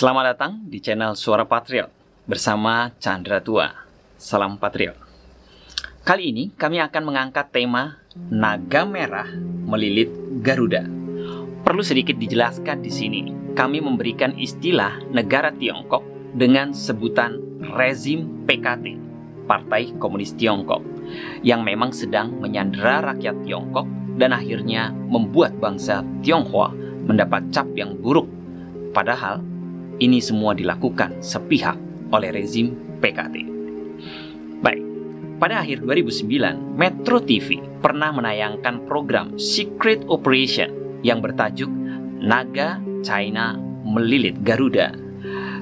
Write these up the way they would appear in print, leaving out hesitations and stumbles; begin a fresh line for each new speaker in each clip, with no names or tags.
Selamat datang di channel Suara Patriot bersama Chandra Tua. Salam Patriot. Kali ini kami akan mengangkat tema Naga Merah Melilit Garuda. Perlu sedikit dijelaskan di sini, kami memberikan istilah negara Tiongkok dengan sebutan rezim PKT, Partai Komunis Tiongkok, yang memang sedang menyandera rakyat Tiongkok dan akhirnya membuat bangsa Tionghoa mendapat cap yang buruk. Padahal ini semua dilakukan sepihak oleh rezim PKT. Baik, pada akhir 2009, Metro TV pernah menayangkan program Secret Operation yang bertajuk Naga China Melilit Garuda.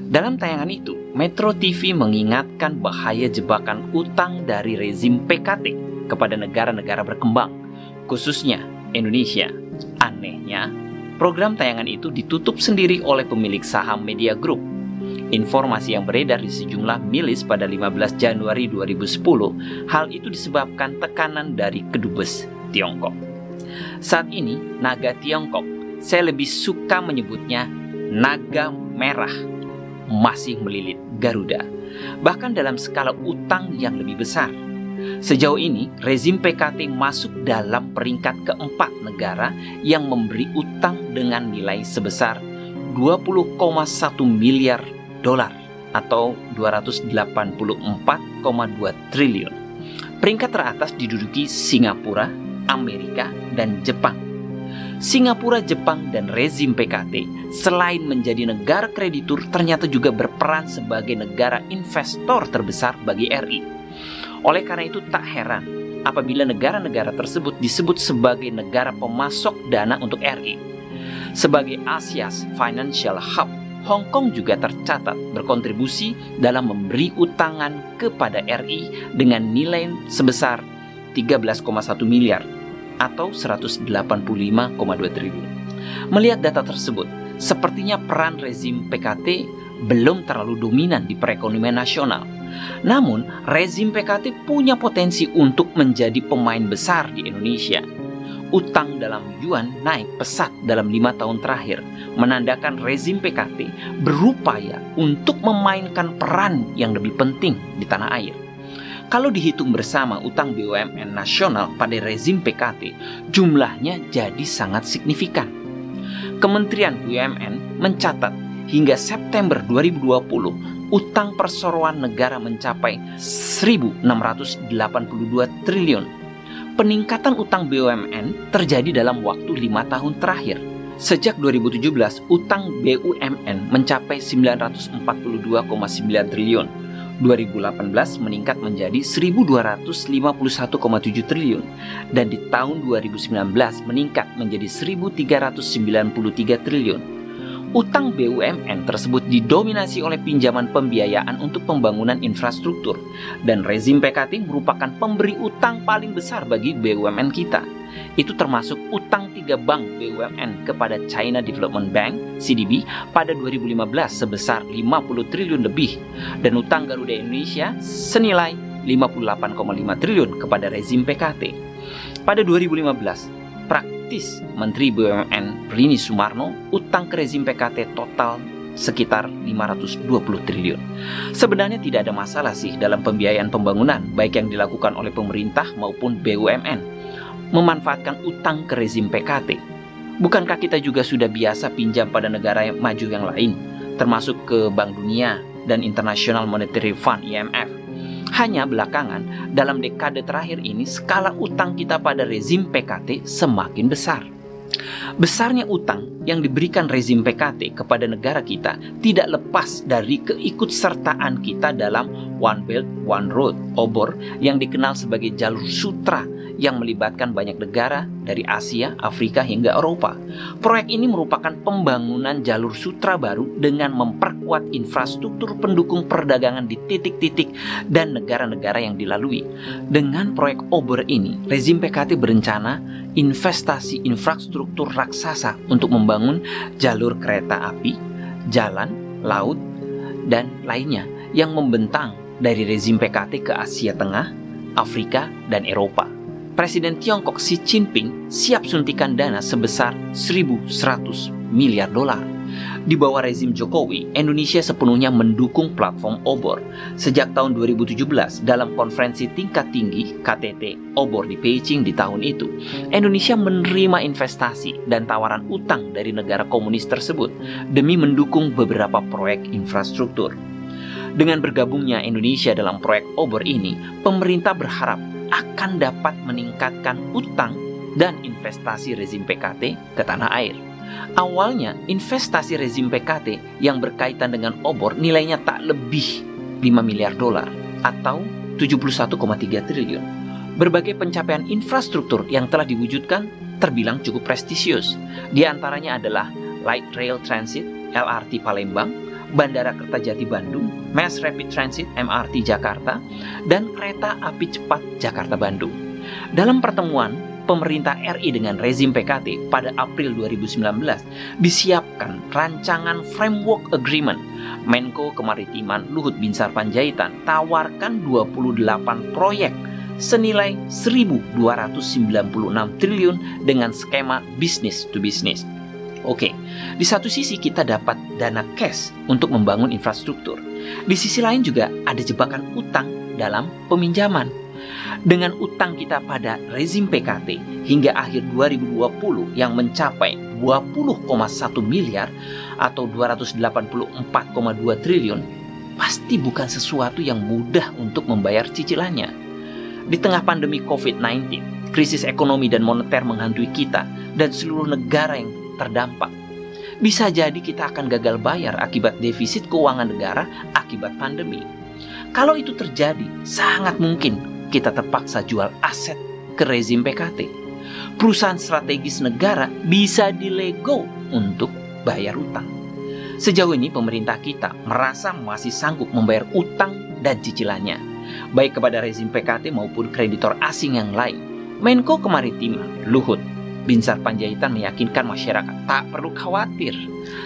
Dalam tayangan itu, Metro TV mengingatkan bahaya jebakan utang dari rezim PKT kepada negara-negara berkembang, khususnya Indonesia. Anehnya, program tayangan itu ditutup sendiri oleh pemilik saham Media Group. Informasi yang beredar di sejumlah milis pada 15 Januari 2010, hal itu disebabkan tekanan dari kedubes Tiongkok. Saat ini, naga Tiongkok, saya lebih suka menyebutnya naga merah, masih melilit Garuda, bahkan dalam skala utang yang lebih besar. Sejauh ini, rezim PKT masuk dalam peringkat keempat negara yang memberi utang dengan nilai sebesar 20,1 miliar dolar atau 284,2 triliun. Peringkat teratas diduduki Singapura, Amerika, dan Jepang. Singapura, Jepang, dan rezim PKT selain menjadi negara kreditur ternyata juga berperan sebagai negara investor terbesar bagi RI. Oleh karena itu tak heran apabila negara-negara tersebut disebut sebagai negara pemasok dana untuk RI. Sebagai Asia's Financial Hub, Hong Kong juga tercatat berkontribusi dalam memberi utangan kepada RI dengan nilai sebesar 13,1 miliar atau 185,2 triliun. Melihat data tersebut, sepertinya peran rezim PKT belum terlalu dominan di perekonomian nasional. Namun, rezim PKT punya potensi untuk menjadi pemain besar di Indonesia. Utang dalam yuan naik pesat dalam 5 tahun terakhir, menandakan rezim PKT berupaya untuk memainkan peran yang lebih penting di tanah air. Kalau dihitung bersama utang BUMN nasional pada rezim PKT, jumlahnya jadi sangat signifikan. Kementerian BUMN mencatat hingga September 2020, utang perseroan negara mencapai 1.682 triliun. Peningkatan utang BUMN terjadi dalam waktu 5 tahun terakhir. Sejak 2017, utang BUMN mencapai 942,9 triliun. 2018 meningkat menjadi 1.251,7 triliun. Dan di tahun 2019 meningkat menjadi 1.393 triliun. Utang BUMN tersebut didominasi oleh pinjaman pembiayaan untuk pembangunan infrastruktur, dan rezim PKT merupakan pemberi utang paling besar bagi BUMN kita. Itu termasuk utang 3 bank BUMN kepada China Development Bank (CDB) pada 2015 sebesar 50 triliun lebih, dan utang Garuda Indonesia senilai 58,5 triliun kepada rezim PKT. Pada 2015, Menteri BUMN Rini Sumarno, utang ke rezim PKT total sekitar 520 triliun. Sebenarnya tidak ada masalah sih dalam pembiayaan pembangunan, baik yang dilakukan oleh pemerintah maupun BUMN, memanfaatkan utang ke rezim PKT. Bukankah kita juga sudah biasa pinjam pada negara yang maju yang lain, termasuk ke Bank Dunia dan International Monetary Fund (IMF). Hanya belakangan, dalam dekade terakhir ini, skala utang kita pada rezim PKT semakin besar. Besarnya utang yang diberikan rezim PKT kepada negara kita tidak lepas dari keikutsertaan kita dalam One Belt, One Road, OBOR, yang dikenal sebagai jalur sutra yang melibatkan banyak negara dari Asia, Afrika, hingga Eropa. Proyek ini merupakan pembangunan jalur sutra baru dengan memperkuat infrastruktur pendukung perdagangan di titik-titik dan negara-negara yang dilalui. Dengan proyek OBOR ini, rezim PKT berencana investasi infrastruktur raksasa untuk membangun jalur kereta api, jalan, laut, dan lainnya yang membentang dari rezim PKT ke Asia Tengah, Afrika, dan Eropa. Presiden Tiongkok Xi Jinping siap suntikan dana sebesar 1.100 miliar dolar. Di bawah rezim Jokowi, Indonesia sepenuhnya mendukung platform obor. Sejak tahun 2017, dalam konferensi tingkat tinggi KTT obor di Beijing di tahun itu, Indonesia menerima investasi dan tawaran utang dari negara komunis tersebut demi mendukung beberapa proyek infrastruktur. Dengan bergabungnya Indonesia dalam proyek obor ini, pemerintah berharap akan dapat meningkatkan utang dan investasi rezim PKT ke tanah air. Awalnya, investasi rezim PKT yang berkaitan dengan obor nilainya tak lebih 5 miliar dolar atau 71,3 triliun. Berbagai pencapaian infrastruktur yang telah diwujudkan terbilang cukup prestisius. Di antaranya adalah Light Rail Transit LRT Palembang, Bandara Kertajati Bandung, Mass Rapid Transit MRT Jakarta, dan Kereta Api Cepat Jakarta-Bandung. Dalam pertemuan pemerintah RI dengan rezim PKT pada April 2019 disiapkan rancangan Framework Agreement. Menko Kemaritiman Luhut Binsar Panjaitan tawarkan 28 proyek senilai 1.296 triliun dengan skema business to business. Oke, di satu sisi kita dapat dana cash untuk membangun infrastruktur. Di sisi lain juga ada jebakan utang dalam peminjaman. Dengan utang kita pada rezim PKT hingga akhir 2020 yang mencapai 20,1 miliar atau 284,2 triliun, pasti bukan sesuatu yang mudah untuk membayar cicilannya. Di tengah pandemi COVID-19, krisis ekonomi dan moneter menghantui kita dan seluruh negara yang terdampak. Bisa jadi kita akan gagal bayar akibat defisit keuangan negara akibat pandemi. Kalau itu terjadi, sangat mungkin kita terpaksa jual aset ke rezim PKT. Perusahaan strategis negara bisa dilego untuk bayar utang. Sejauh ini pemerintah kita merasa masih sanggup membayar utang dan cicilannya, baik kepada rezim PKT maupun kreditor asing yang lain. Menko Kemaritiman Luhut Binsar Panjaitan meyakinkan masyarakat tak perlu khawatir,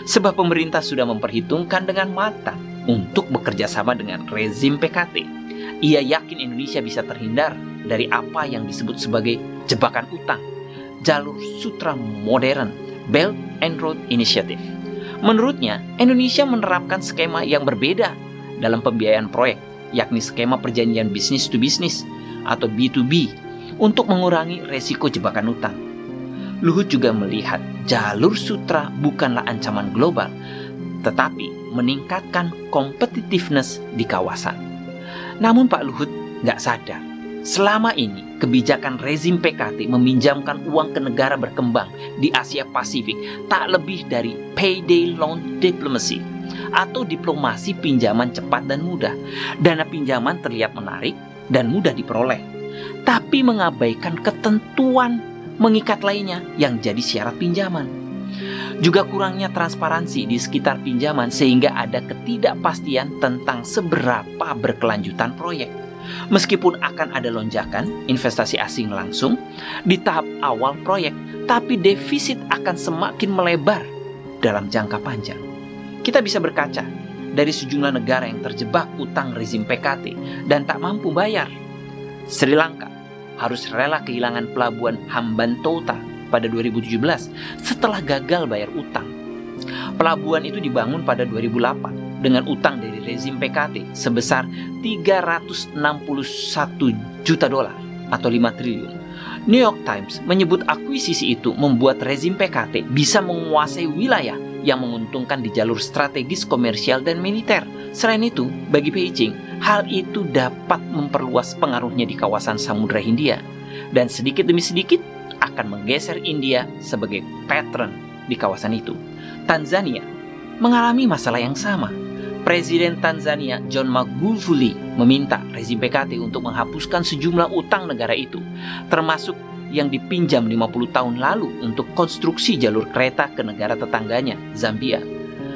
sebab pemerintah sudah memperhitungkan dengan matang untuk bekerja sama dengan rezim PKT. Ia yakin Indonesia bisa terhindar dari apa yang disebut sebagai jebakan utang, jalur sutra modern, Belt and Road Initiative. Menurutnya, Indonesia menerapkan skema yang berbeda dalam pembiayaan proyek, yakni skema perjanjian business to business atau B2B untuk mengurangi resiko jebakan utang. Luhut juga melihat jalur sutra bukanlah ancaman global, tetapi meningkatkan competitiveness di kawasan. Namun Pak Luhut nggak sadar, selama ini kebijakan rezim PKT meminjamkan uang ke negara berkembang di Asia Pasifik tak lebih dari payday loan diplomacy atau diplomasi pinjaman cepat dan mudah. Dana pinjaman terlihat menarik dan mudah diperoleh, tapi mengabaikan ketentuan mengikat lainnya yang jadi syarat pinjaman. Juga kurangnya transparansi di sekitar pinjaman sehingga ada ketidakpastian tentang seberapa berkelanjutan proyek. Meskipun akan ada lonjakan investasi asing langsung di tahap awal proyek, tapi defisit akan semakin melebar dalam jangka panjang. Kita bisa berkaca dari sejumlah negara yang terjebak utang rezim PKT dan tak mampu bayar. Sri Lanka harus rela kehilangan pelabuhan Hambantota pada 2017 setelah gagal bayar utang. Pelabuhan itu dibangun pada 2008 dengan utang dari rezim PKT sebesar 361 juta dolar atau 5 triliun. New York Times menyebut akuisisi itu membuat rezim PKT bisa menguasai wilayah yang menguntungkan di jalur strategis komersial dan militer. Selain itu, bagi Beijing, hal itu dapat memperluas pengaruhnya di kawasan Samudra Hindia dan sedikit demi sedikit akan menggeser India sebagai patron di kawasan itu. Tanzania mengalami masalah yang sama. Presiden Tanzania John Magufuli meminta rezim PKT untuk menghapuskan sejumlah utang negara itu, termasuk yang dipinjam 50 tahun lalu untuk konstruksi jalur kereta ke negara tetangganya, Zambia.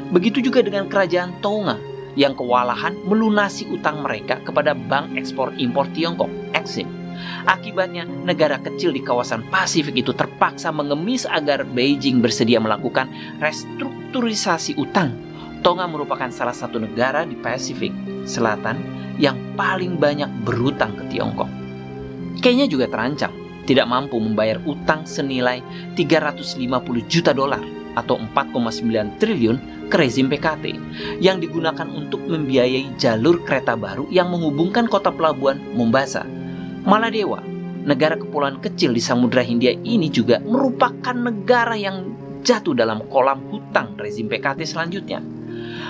Begitu juga dengan kerajaan Tonga yang kewalahan melunasi utang mereka kepada Bank Ekspor Impor Tiongkok, Exim. Akibatnya, negara kecil di kawasan Pasifik itu terpaksa mengemis agar Beijing bersedia melakukan restrukturisasi utang. Tonga merupakan salah satu negara di Pasifik Selatan yang paling banyak berutang ke Tiongkok. Kenya juga terancam tidak mampu membayar utang senilai 350 juta dolar atau 4,9 triliun ke rezim PKT yang digunakan untuk membiayai jalur kereta baru yang menghubungkan kota pelabuhan Mombasa. Maladewa, negara kepulauan kecil di Samudra Hindia ini juga merupakan negara yang jatuh dalam kolam hutang rezim PKT selanjutnya.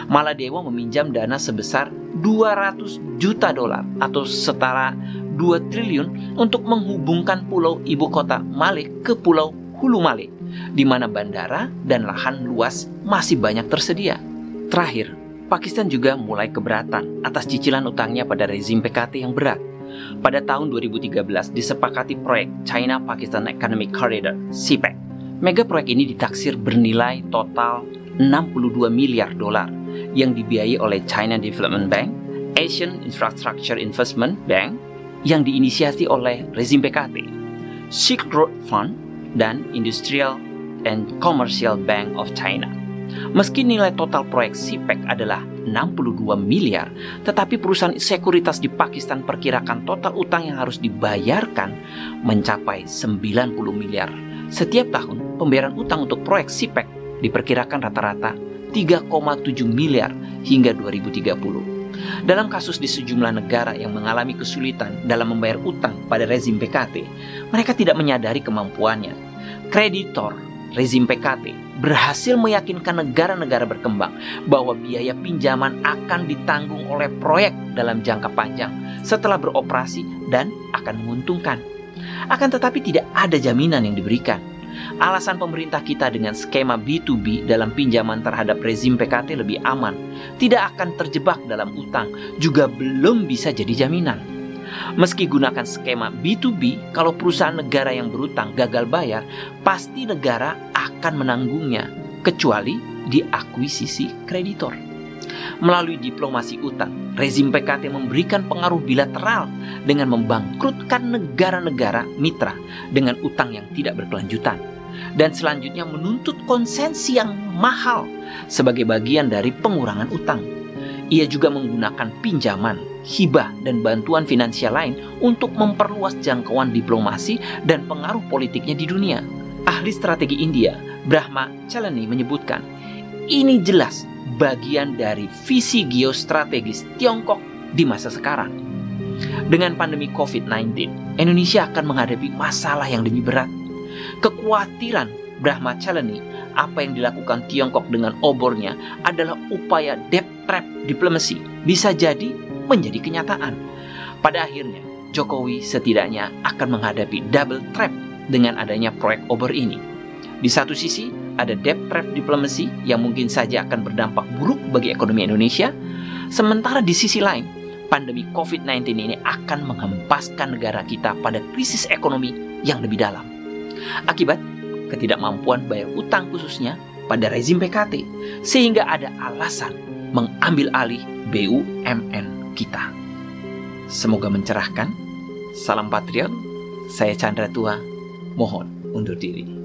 Maladewa meminjam dana sebesar 200 juta dolar atau setara 2 triliun untuk menghubungkan pulau ibu kota Malé ke pulau Hulu Malé, di mana bandara dan lahan luas masih banyak tersedia. Terakhir, Pakistan juga mulai keberatan atas cicilan utangnya pada rezim PKT yang berat. Pada tahun 2013 disepakati proyek China-Pakistan Economic Corridor (CPEC). Mega proyek ini ditaksir bernilai total 62 miliar dolar yang dibiayai oleh China Development Bank, Asian Infrastructure Investment Bank yang diinisiasi oleh rezim PKT, Silk Road Fund, dan Industrial and Commercial Bank of China. Meski nilai total proyek CPEC adalah 62 miliar, tetapi perusahaan sekuritas di Pakistan perkirakan total utang yang harus dibayarkan mencapai 90 miliar. Setiap tahun, pembayaran utang untuk proyek CPEC diperkirakan rata-rata 3,7 miliar hingga 2030. Dalam kasus di sejumlah negara yang mengalami kesulitan dalam membayar utang pada rezim PKT, mereka tidak menyadari kemampuannya. Kreditor rezim PKT berhasil meyakinkan negara-negara berkembang bahwa biaya pinjaman akan ditanggung oleh proyek dalam jangka panjang setelah beroperasi dan akan menguntungkan. Akan tetapi tidak ada jaminan yang diberikan. Alasan pemerintah kita dengan skema B2B dalam pinjaman terhadap rezim PKT lebih aman, tidak akan terjebak dalam utang, juga belum bisa jadi jaminan. Meski gunakan skema B2B, kalau perusahaan negara yang berutang gagal bayar, pasti negara akan menanggungnya, kecuali diakuisisi kreditor. Melalui diplomasi utang, rezim PKT memberikan pengaruh bilateral dengan membangkrutkan negara-negara mitra dengan utang yang tidak berkelanjutan, dan selanjutnya menuntut konsensi yang mahal sebagai bagian dari pengurangan utang. Ia juga menggunakan pinjaman, hibah, dan bantuan finansial lain untuk memperluas jangkauan diplomasi dan pengaruh politiknya di dunia. Ahli strategi India, Brahma Chalani menyebutkan, ini jelas bagian dari visi geostrategis Tiongkok di masa sekarang. Dengan pandemi COVID-19, Indonesia akan menghadapi masalah yang lebih berat. Kekhawatiran Brahma Chalani, apa yang dilakukan Tiongkok dengan obornya adalah upaya debt trap diplomasi, bisa jadi menjadi kenyataan. Pada akhirnya, Jokowi setidaknya akan menghadapi double trap dengan adanya proyek obor ini. Di satu sisi, ada debt trap diplomasi yang mungkin saja akan berdampak buruk bagi ekonomi Indonesia. Sementara di sisi lain, pandemi COVID-19 ini akan menghempaskan negara kita pada krisis ekonomi yang lebih dalam. Akibat ketidakmampuan bayar utang khususnya pada rezim PKT, sehingga ada alasan mengambil alih BUMN kita. Semoga mencerahkan. Salam Patriot. Saya Chandra Tua. Mohon undur diri.